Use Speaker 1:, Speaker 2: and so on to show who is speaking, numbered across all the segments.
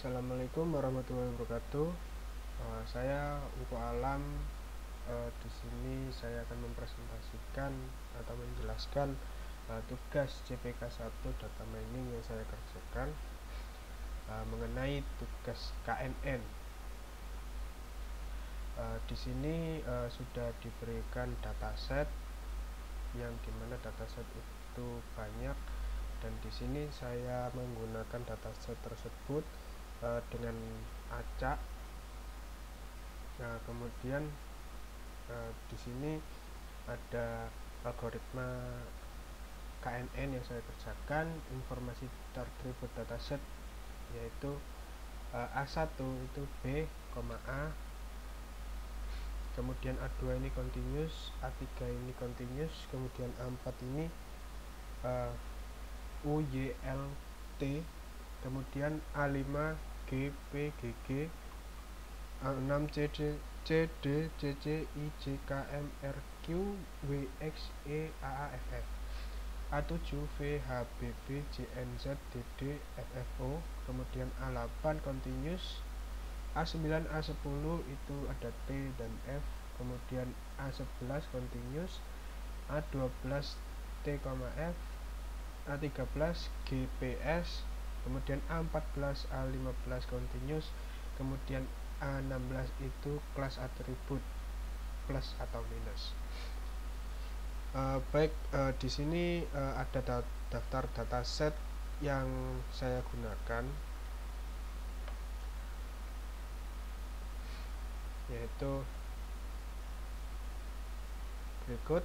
Speaker 1: Assalamualaikum warahmatullahi wabarakatuh. Saya Uko Alam. Di sini saya akan mempresentasikan atau menjelaskan tugas CPK 1 data mining yang saya kerjakan mengenai tugas KNN. Di sini sudah diberikan dataset yang dimana dataset itu banyak, dan di sini saya menggunakan dataset tersebut dengan acak. Nah, kemudian di sini ada algoritma KNN yang saya kerjakan. Informasi tertribut dataset yaitu A1 itu B, A, kemudian A2 ini continuous, A3 ini continuous, kemudian A4 ini UYLT, kemudian A5 G, P, GG, A6 CD, CC, I, J, K, M, R, Q, W, X, E, A, F, A7 V, H, B, B, J, N, Z, D, D, F, F, O, kemudian A8 continuous, A9, A10 itu ada T dan F, kemudian A11 continuous, A12 T, F, A13 G, P, S, kemudian A14 A15 continuous, kemudian A16 itu kelas atribut plus atau minus. Di sini ada daftar dataset yang saya gunakan, yaitu berikut,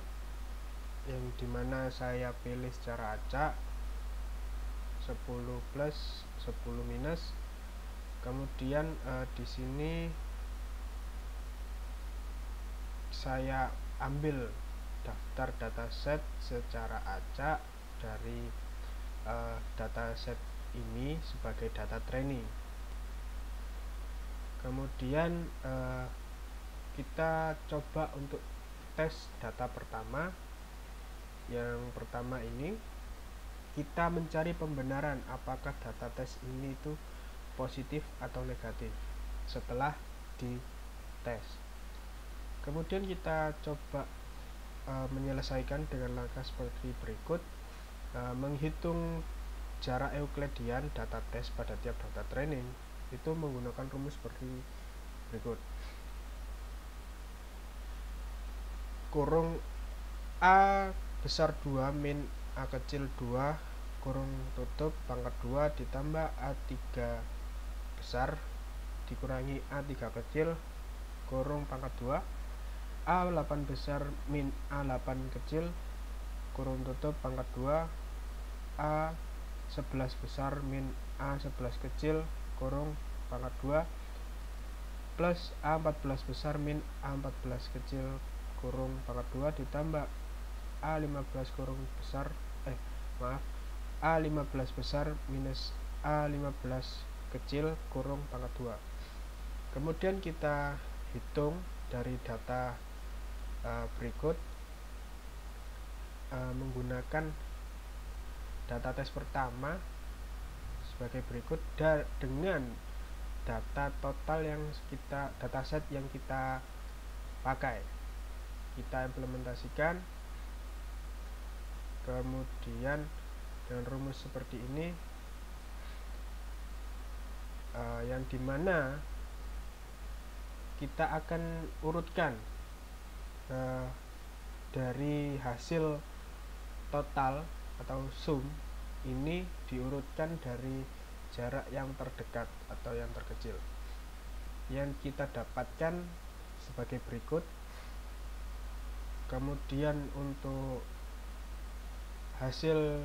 Speaker 1: yang dimana saya pilih secara acak 10 plus 10 minus. Kemudian di sini saya ambil daftar dataset secara acak dari dataset ini sebagai data training. Kemudian kita coba untuk tes data pertama. Yang pertama ini kita mencari pembenaran apakah data tes ini itu positif atau negatif setelah dites. Kemudian kita coba menyelesaikan dengan langkah seperti berikut. Menghitung jarak Euklidian data tes pada tiap data training itu menggunakan rumus seperti berikut. Kurung A besar 2 min A kecil 2 kurung tutup pangkat 2 ditambah A3 besar dikurangi A3 kecil kurung pangkat 2, A8 besar min A8 kecil kurung tutup pangkat 2, A11 besar min A11 kecil kurung pangkat 2 plus A14 besar min A14 kecil kurung pangkat 2 ditambah A15 kurung besar A15 besar minus A15 kecil kurung pangkat 2. Kemudian kita hitung dari data berikut menggunakan data tes pertama sebagai berikut, dengan data total yang dataset yang kita pakai. Kita implementasikan, kemudian dengan rumus seperti ini, yang dimana kita akan urutkan dari hasil total atau sum ini diurutkan dari jarak yang terdekat atau yang terkecil. Yang kita dapatkan sebagai berikut. Kemudian untuk hasil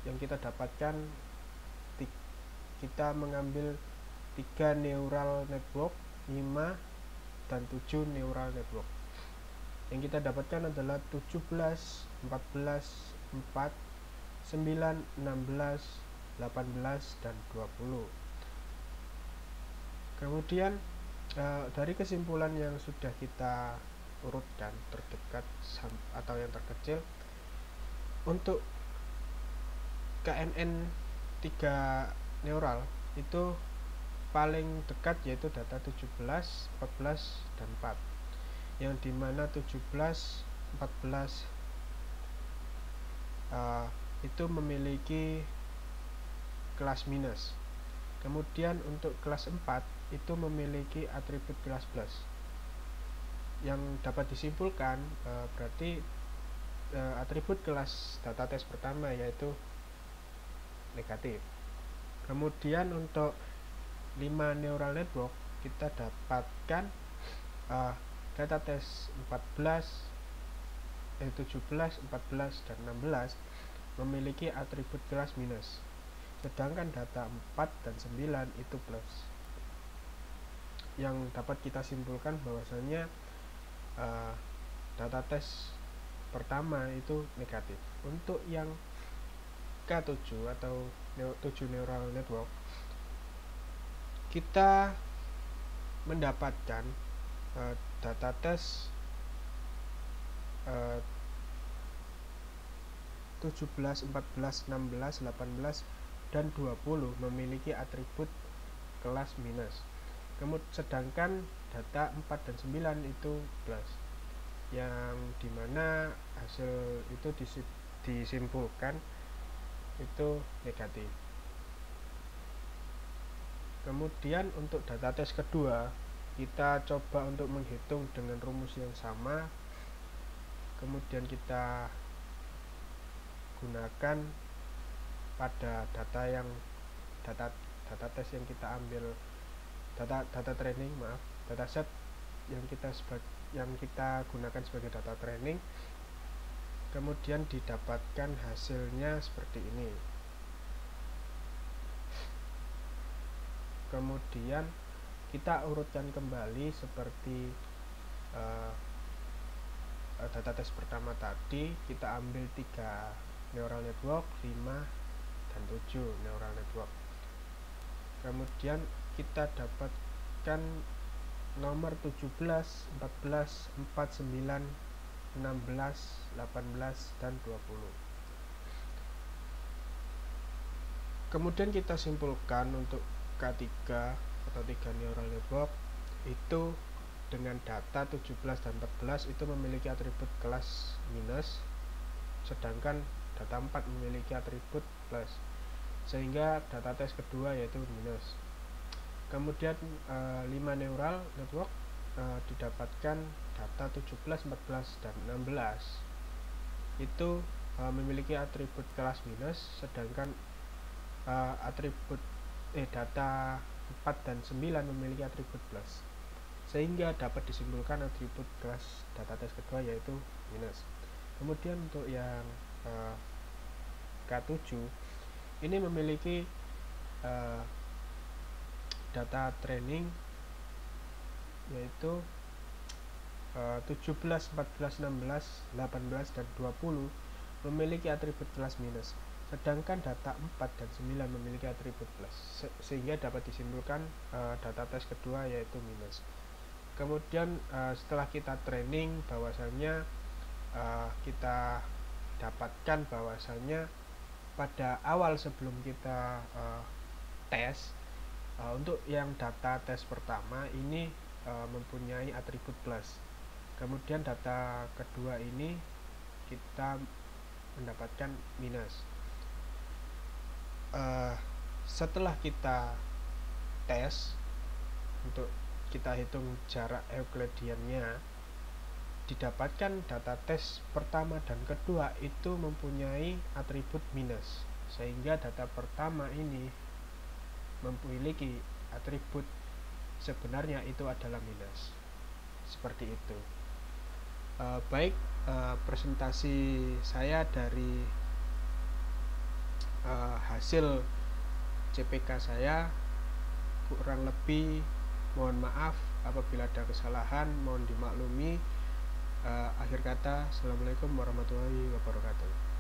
Speaker 1: yang kita dapatkan, kita mengambil 3 neural network, 5 dan 7 neural network. Yang kita dapatkan adalah 17, 14, 4, 9, 16, 18, dan 20. Kemudian dari kesimpulan yang sudah kita urutkan terdekat atau yang terkecil, untuk KNN 3 neural itu paling dekat yaitu data 17, 14, dan 4, yang dimana 17, 14 itu memiliki kelas minus. Kemudian untuk kelas 4 itu memiliki atribut kelas plus. Yang dapat disimpulkan berarti atribut kelas data test pertama yaitu negatif. Kemudian untuk 5 neural network kita dapatkan data test 14, 17, 14, dan 16 memiliki atribut kelas minus, sedangkan data 4 dan 9 itu plus. Yang dapat kita simpulkan bahwasanya data test pertama itu negatif. Untuk yang K7 atau 7 neural network, kita mendapatkan data test 17, 14, 16, 18, dan 20 memiliki atribut kelas minus. Sedangkan data 4 dan 9 itu plus, yang dimana hasil itu disimpulkan itu negatif. Kemudian untuk data tes kedua, kita coba untuk menghitung dengan rumus yang sama. Kemudian kita gunakan pada data tes yang kita ambil, data training, dataset yang kita gunakan sebagai data training. Kemudian didapatkan hasilnya seperti ini. Kemudian kita urutkan kembali seperti data tes pertama tadi. Kita ambil 3 neural network, 5 dan 7 neural network. Kemudian kita dapatkan nomor 17, 14, 49, 16, 18, dan 20. Kemudian kita simpulkan untuk K3 atau 3 neural network itu dengan data 17 dan 14 itu memiliki atribut kelas minus, sedangkan data 4 memiliki atribut plus, sehingga data tes kedua yaitu minus. Kemudian 5 neural network didapatkan data 17, 14, dan 16 itu memiliki atribut kelas minus, sedangkan data 4 dan 9 memiliki atribut plus, sehingga dapat disimpulkan atribut kelas data tes kedua yaitu minus. Kemudian untuk yang K7 ini memiliki data training yaitu 17, 14, 16, 18, dan 20 memiliki atribut kelas minus, sedangkan data 4 dan 9 memiliki atribut plus, sehingga dapat disimpulkan data tes kedua yaitu minus. Kemudian setelah kita training, bahwasannya kita dapatkan bahwasannya pada awal sebelum kita tes, untuk yang data tes pertama ini mempunyai atribut plus. Kemudian data kedua ini kita mendapatkan minus. Setelah kita tes, untuk kita hitung jarak Euclideannya, didapatkan data tes pertama dan kedua itu mempunyai atribut minus, sehingga data pertama ini memiliki atribut sebenarnya itu adalah minus. Seperti itu. Baik, presentasi saya dari hasil CPK saya kurang lebih mohon maaf apabila ada kesalahan, mohon dimaklumi. Akhir kata, assalamualaikum warahmatullahi wabarakatuh.